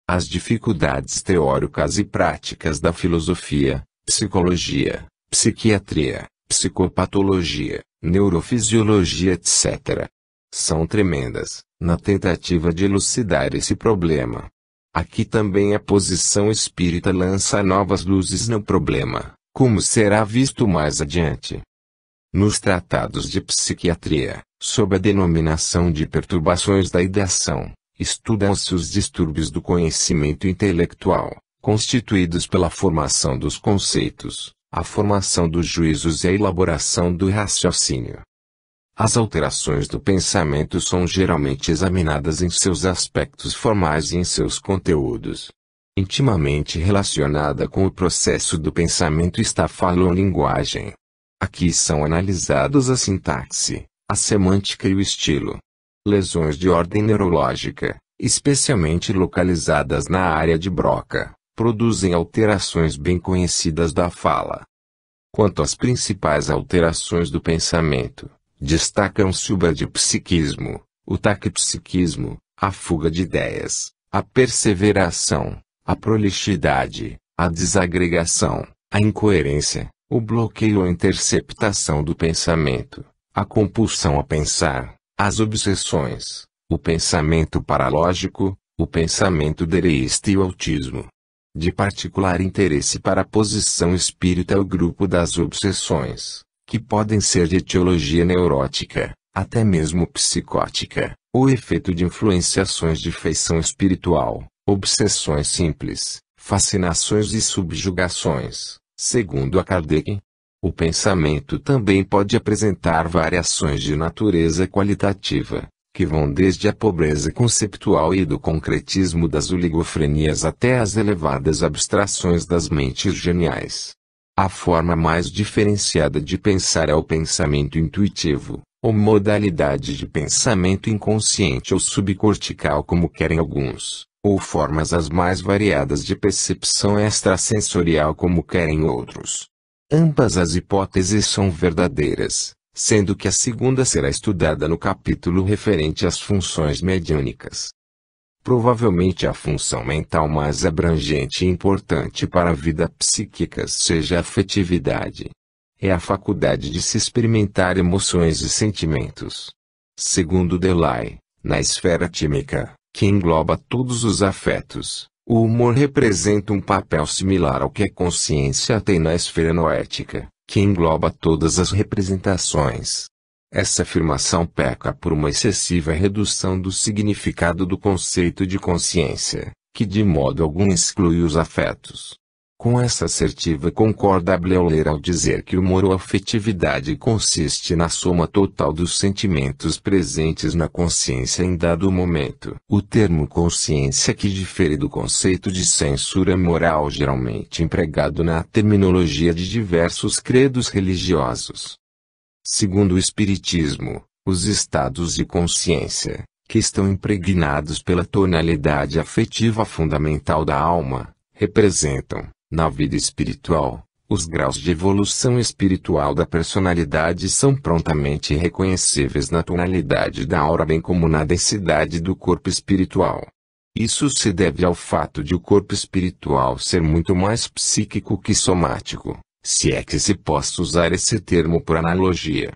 As dificuldades teóricas e práticas da filosofia, psicologia, psiquiatria, psicopatologia, neurofisiologia, etc. são tremendas, na tentativa de elucidar esse problema. Aqui também a posição espírita lança novas luzes no problema, como será visto mais adiante. Nos tratados de psiquiatria, sob a denominação de perturbações da ideação, estudam-se os distúrbios do conhecimento intelectual, constituídos pela formação dos conceitos, a formação dos juízos e a elaboração do raciocínio. As alterações do pensamento são geralmente examinadas em seus aspectos formais e em seus conteúdos. Intimamente relacionada com o processo do pensamento está a fala-linguagem. Aqui são analisados a sintaxe, a semântica e o estilo. Lesões de ordem neurológica, especialmente localizadas na área de Broca, produzem alterações bem conhecidas da fala. Quanto às principais alterações do pensamento, destacam-se o bradipsiquismo, o taquipsiquismo, a fuga de ideias, a perseveração, a prolixidade, a desagregação, a incoerência, o bloqueio ou interceptação do pensamento, a compulsão a pensar, as obsessões, o pensamento paralógico, o pensamento dereísta e o autismo. De particular interesse para a posição espírita é o grupo das obsessões, que podem ser de etiologia neurótica, até mesmo psicótica, ou efeito de influenciações de feição espiritual, obsessões simples, fascinações e subjugações, segundo a Kardec. O pensamento também pode apresentar variações de natureza qualitativa, que vão desde a pobreza conceptual e do concretismo das oligofrenias até as elevadas abstrações das mentes geniais. A forma mais diferenciada de pensar é o pensamento intuitivo, ou modalidade de pensamento inconsciente ou subcortical como querem alguns, ou formas as mais variadas de percepção extrasensorial como querem outros. Ambas as hipóteses são verdadeiras, sendo que a segunda será estudada no capítulo referente às funções mediúnicas. Provavelmente a função mental mais abrangente e importante para a vida psíquica seja a afetividade. É a faculdade de se experimentar emoções e sentimentos. Segundo Delay, na esfera tímica, que engloba todos os afetos, o humor representa um papel similar ao que a consciência tem na esfera noética, que engloba todas as representações. Essa afirmação peca por uma excessiva redução do significado do conceito de consciência, que de modo algum exclui os afetos. Com essa assertiva concorda Bleuler ao dizer que o humor ou afetividade consiste na soma total dos sentimentos presentes na consciência em dado momento. O termo consciência, que difere do conceito de censura moral geralmente empregado na terminologia de diversos credos religiosos. Segundo o Espiritismo, os estados de consciência, que estão impregnados pela tonalidade afetiva fundamental da alma, representam, na vida espiritual, os graus de evolução espiritual da personalidade são prontamente reconhecíveis na tonalidade da aura bem como na densidade do corpo espiritual. Isso se deve ao fato de o corpo espiritual ser muito mais psíquico que somático, se é que se possa usar esse termo por analogia.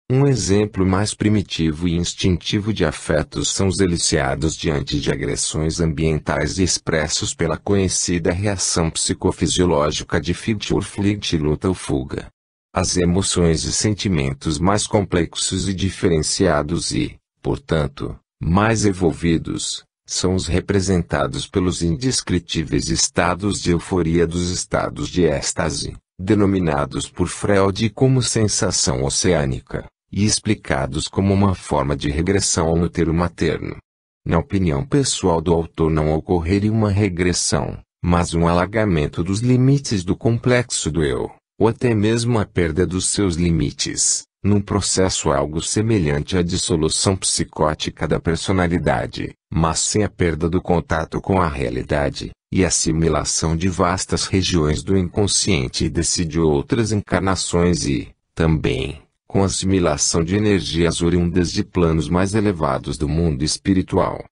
Um exemplo mais primitivo e instintivo de afetos são os deliciados diante de agressões ambientais e expressos pela conhecida reação psicofisiológica de fight or flight, luta ou fuga. As emoções e sentimentos mais complexos e diferenciados e, portanto, mais evolvidos, são os representados pelos indescritíveis estados de euforia dos estados de êxtase, denominados por Freud como sensação oceânica, e explicados como uma forma de regressão ao útero materno. Na opinião pessoal do autor, não ocorreria uma regressão, mas um alargamento dos limites do complexo do eu, ou até mesmo a perda dos seus limites, num processo algo semelhante à dissolução psicótica da personalidade, mas sem a perda do contato com a realidade, e assimilação de vastas regiões do inconsciente de outras encarnações e, também, com assimilação de energias oriundas de planos mais elevados do mundo espiritual.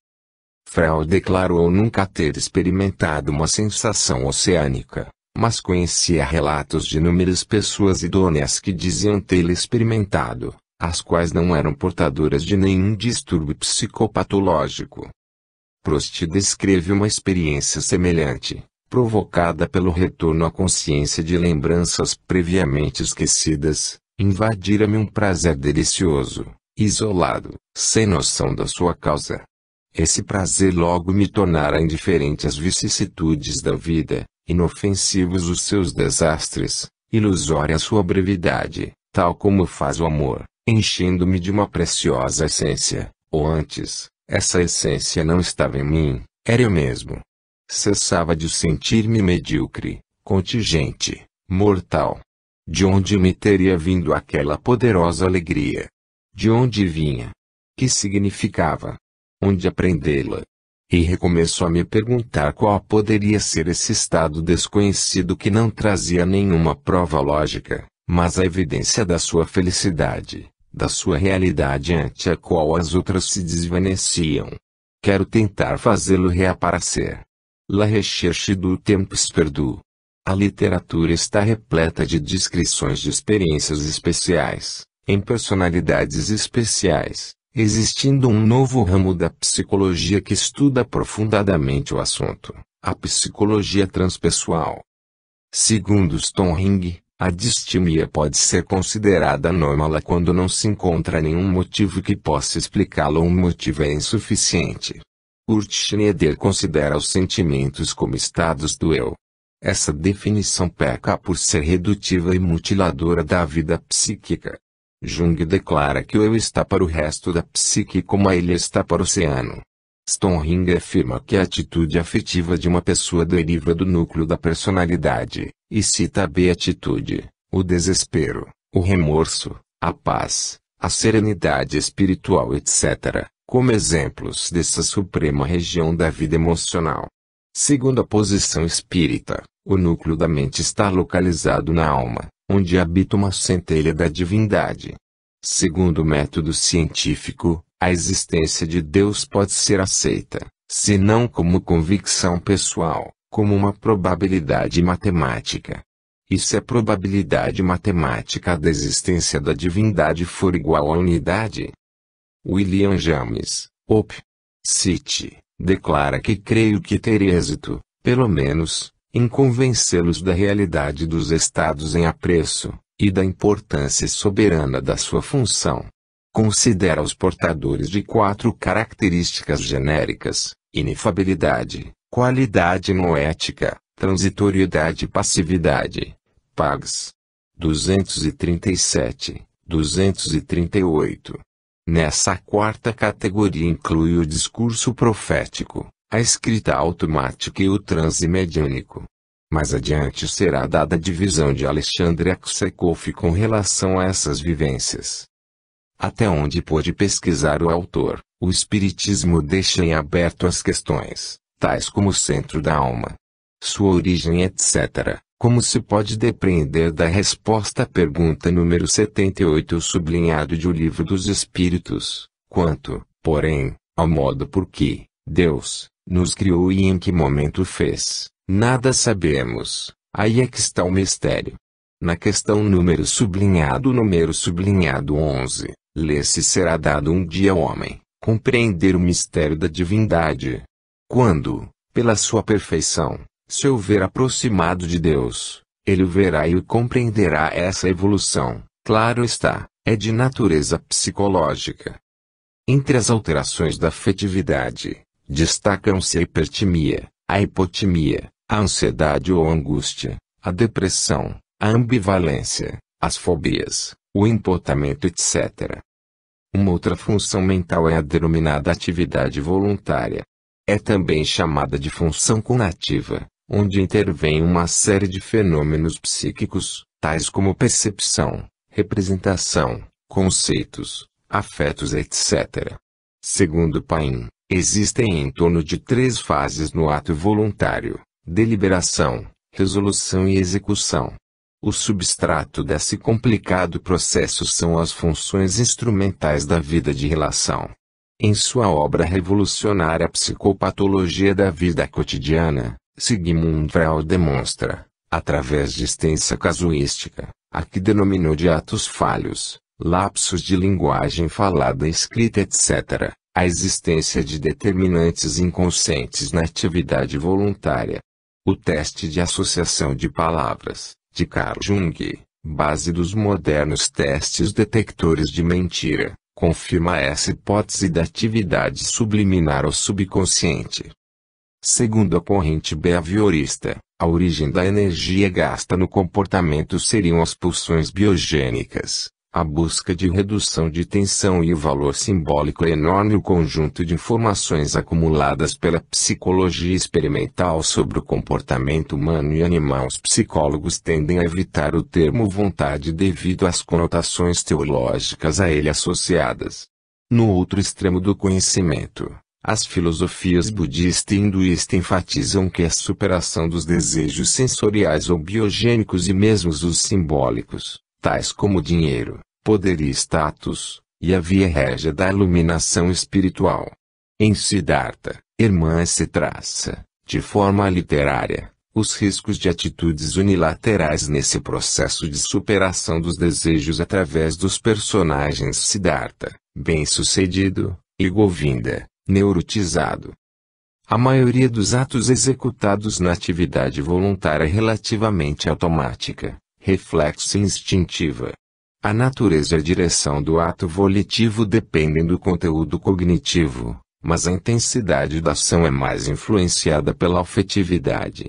Freud declarou nunca ter experimentado uma sensação oceânica, mas conhecia relatos de inúmeras pessoas idôneas que diziam tê-la experimentado, as quais não eram portadoras de nenhum distúrbio psicopatológico. Proust descreve uma experiência semelhante, provocada pelo retorno à consciência de lembranças previamente esquecidas. Invadira-me um prazer delicioso, isolado, sem noção da sua causa. Esse prazer logo me tornara indiferente às vicissitudes da vida, inofensivos os seus desastres, ilusória a sua brevidade, tal como faz o amor, enchendo-me de uma preciosa essência, ou antes, essa essência não estava em mim, era eu mesmo. Cessava de sentir-me medíocre, contingente, mortal. De onde me teria vindo aquela poderosa alegria? De onde vinha? Que significava? Onde aprendê-la? E recomeçou a me perguntar qual poderia ser esse estado desconhecido que não trazia nenhuma prova lógica, mas a evidência da sua felicidade, da sua realidade ante a qual as outras se desvaneciam. Quero tentar fazê-lo reaparecer. La recherche du temps perdu. A literatura está repleta de descrições de experiências especiais, em personalidades especiais, existindo um novo ramo da psicologia que estuda aprofundadamente o assunto, A psicologia transpessoal. Segundo Stonring, a distimia pode ser considerada anômala quando não se encontra nenhum motivo que possa explicá-la ou um motivo é insuficiente. Kurt Schneider considera os sentimentos como estados do eu. Essa definição peca por ser redutiva e mutiladora da vida psíquica. Jung declara que o eu está para o resto da psique como a ilha está para o oceano. Stonring afirma que a atitude afetiva de uma pessoa deriva do núcleo da personalidade, e cita a beatitude, o desespero, o remorso, a paz, a serenidade espiritual etc., como exemplos dessa suprema região da vida emocional. Segundo a posição espírita, o núcleo da mente está localizado na alma, onde habita uma centelha da divindade. Segundo o método científico, a existência de Deus pode ser aceita, se não como convicção pessoal, como uma probabilidade matemática. E se a probabilidade matemática da existência da divindade for igual à unidade? William James, Op. Cit., declara que creio que terei êxito, pelo menos, em convencê-los da realidade dos estados em apreço, e da importância soberana da sua função. Considera os portadores de 4 características genéricas: inefabilidade, qualidade noética, transitoriedade e passividade. Pags. 237, 238. Nessa quarta categoria inclui o discurso profético, a escrita automática e o transe mediúnico. Mais adiante será dada a divisão de Alexandre Aksakov com relação a essas vivências. Até onde pôde pesquisar o autor, o Espiritismo deixa em aberto as questões, tais como o centro da alma, sua origem etc., como se pode depreender da resposta à pergunta número 78 sublinhado de O Livro dos Espíritos, quanto, porém, ao modo por que Deus nos criou e em que momento o fez, nada sabemos, aí é que está o mistério. Na questão número sublinhado 11, lê-se será dado um dia ao homem, compreender o mistério da divindade. Quando, pela sua perfeição, se houver aproximado de Deus, ele o verá e o compreenderá. Essa evolução, claro está, é de natureza psicológica. Entre as alterações da afetividade, destacam-se a hipertimia, a hipotimia, a ansiedade ou angústia, a depressão, a ambivalência, as fobias, o empotamento etc. Uma outra função mental é a denominada atividade voluntária. É também chamada de função conativa, onde intervém uma série de fenômenos psíquicos, tais como percepção, representação, conceitos, afetos etc. Segundo Pain, existem em torno de 3 fases no ato voluntário: deliberação, resolução e execução. O substrato desse complicado processo são as funções instrumentais da vida de relação. Em sua obra revolucionária Psicopatologia da Vida Cotidiana, Sigmund Freud demonstra, através de extensa casuística, a que denominou de atos falhos, lapsos de linguagem falada e escrita etc., a existência de determinantes inconscientes na atividade voluntária. O teste de associação de palavras, de Carl Jung, base dos modernos testes detectores de mentira, confirma essa hipótese da atividade subliminar ou subconsciente. Segundo a corrente behaviorista, a origem da energia gasta no comportamento seriam as pulsões biogênicas, a busca de redução de tensão e o valor simbólico enorme. O conjunto de informações acumuladas pela psicologia experimental sobre o comportamento humano e animal. Os psicólogos tendem a evitar o termo vontade devido às conotações teológicas a ele associadas. No outro extremo do conhecimento, as filosofias budista e hinduísta enfatizam que a superação dos desejos sensoriais ou biogênicos e mesmo os simbólicos, tais como dinheiro, poder e status, e a via régia da iluminação espiritual. Em Siddhartha, irmã se traça, de forma literária, os riscos de atitudes unilaterais nesse processo de superação dos desejos através dos personagens Siddhartha, bem-sucedido, e Govinda, neurotizado. A maioria dos atos executados na atividade voluntária é relativamente automática, reflexa e instintiva. A natureza e a direção do ato volitivo dependem do conteúdo cognitivo, mas a intensidade da ação é mais influenciada pela afetividade.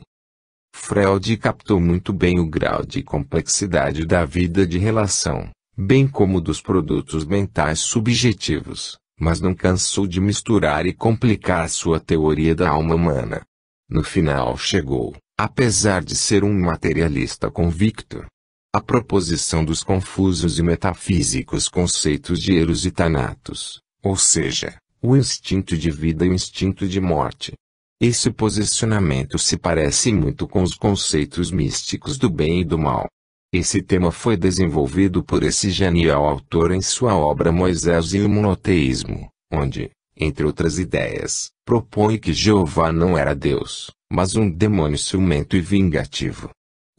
Freud captou muito bem o grau de complexidade da vida de relação, bem como dos produtos mentais subjetivos, mas não cansou de misturar e complicar sua teoria da alma humana. No final chegou, apesar de ser um materialista convicto, à proposição dos confusos e metafísicos conceitos de Eros e Thanatos, ou seja, o instinto de vida e o instinto de morte. Esse posicionamento se parece muito com os conceitos místicos do bem e do mal. Esse tema foi desenvolvido por esse genial autor em sua obra Moisés e o Monoteísmo, onde, entre outras ideias, propõe que Jeová não era Deus, mas um demônio ciumento e vingativo.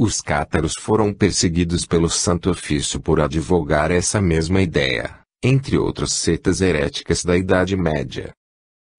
Os cátaros foram perseguidos pelo Santo Ofício por advogar essa mesma ideia, entre outras seitas heréticas da Idade Média.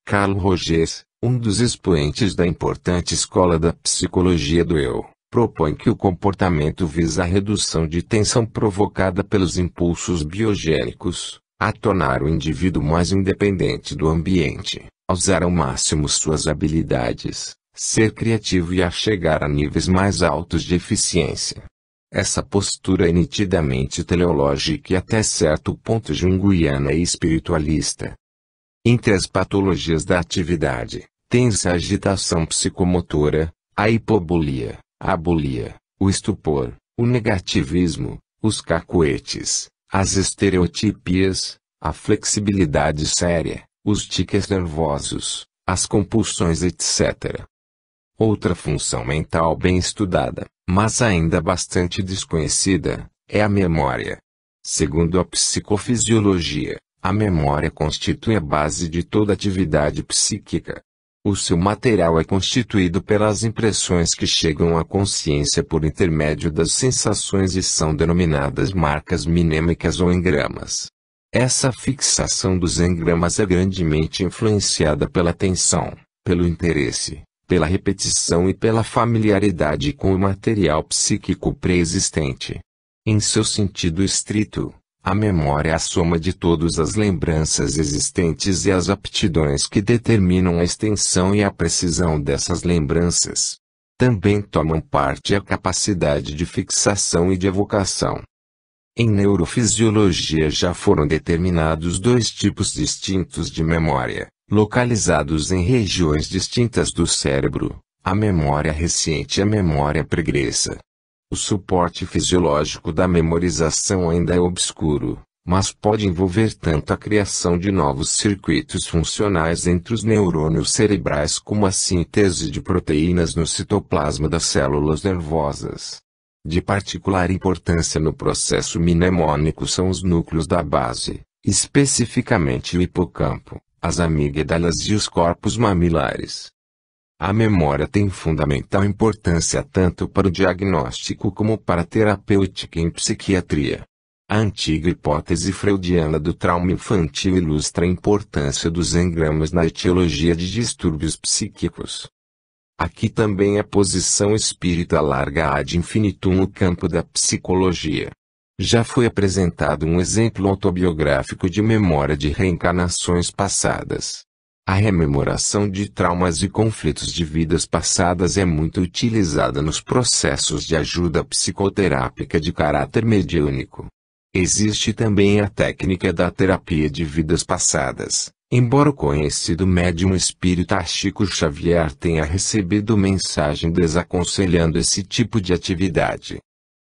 Carl Rogers, um dos expoentes da importante escola da psicologia do eu, propõe que o comportamento visa a redução de tensão provocada pelos impulsos biogênicos, a tornar o indivíduo mais independente do ambiente, a usar ao máximo suas habilidades, ser criativo e a chegar a níveis mais altos de eficiência. Essa postura é nitidamente teleológica e até certo ponto junguiana e espiritualista. Entre as patologias da atividade, tem-se a agitação psicomotora, a hipobolia, a abulia, o estupor, o negativismo, os cacoetes, as estereotipias, a flexibilidade séria, os tiques nervosos, as compulsões etc. Outra função mental bem estudada, mas ainda bastante desconhecida, é a memória. Segundo a psicofisiologia, a memória constitui a base de toda atividade psíquica. O seu material é constituído pelas impressões que chegam à consciência por intermédio das sensações e são denominadas marcas mnemônicas ou engramas. Essa fixação dos engramas é grandemente influenciada pela atenção, pelo interesse, pela repetição e pela familiaridade com o material psíquico pré-existente. Em seu sentido estrito, a memória é a soma de todas as lembranças existentes e as aptidões que determinam a extensão e a precisão dessas lembranças. Também tomam parte a capacidade de fixação e de evocação. Em neurofisiologia já foram determinados dois tipos distintos de memória, localizados em regiões distintas do cérebro, a memória reciente e a memória pregressa. O suporte fisiológico da memorização ainda é obscuro, mas pode envolver tanto a criação de novos circuitos funcionais entre os neurônios cerebrais como a síntese de proteínas no citoplasma das células nervosas. De particular importância no processo mnemônico são os núcleos da base, especificamente o hipocampo, as amígdalas e os corpos mamilares. A memória tem fundamental importância tanto para o diagnóstico como para a terapêutica em psiquiatria. A antiga hipótese freudiana do trauma infantil ilustra a importância dos engramas na etiologia de distúrbios psíquicos. Aqui também a posição espírita larga ad infinitum no campo da psicologia. Já foi apresentado um exemplo autobiográfico de memória de reencarnações passadas. A rememoração de traumas e conflitos de vidas passadas é muito utilizada nos processos de ajuda psicoterápica de caráter mediúnico. Existe também a técnica da terapia de vidas passadas, embora o conhecido médium espírita Chico Xavier tenha recebido mensagem desaconselhando esse tipo de atividade.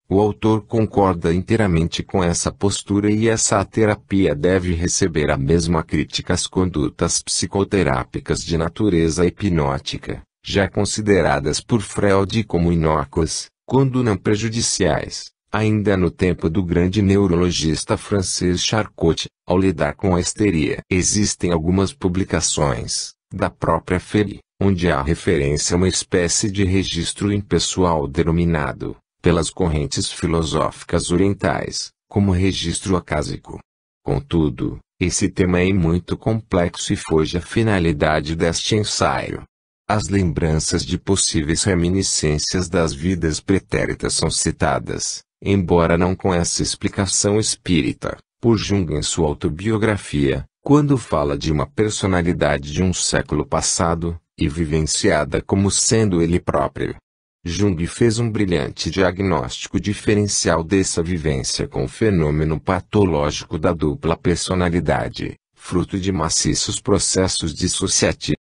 O autor concorda inteiramente com essa postura e essa terapia deve receber a mesma crítica às condutas psicoterápicas de natureza hipnótica, já consideradas por Freud como inócuas, quando não prejudiciais, ainda no tempo do grande neurologista francês Charcot, ao lidar com a histeria. Existem algumas publicações, da própria Feri, onde há referência a uma espécie de registro impessoal denominado, pelas correntes filosóficas orientais, como registro acásico. Contudo, esse tema é muito complexo e foge à finalidade deste ensaio. As lembranças de possíveis reminiscências das vidas pretéritas são citadas, embora não com essa explicação espírita, por Jung em sua autobiografia, quando fala de uma personalidade de um século passado, e vivenciada como sendo ele próprio. Jung fez um brilhante diagnóstico diferencial dessa vivência com o fenômeno patológico da dupla personalidade, fruto de maciços processos dissociativos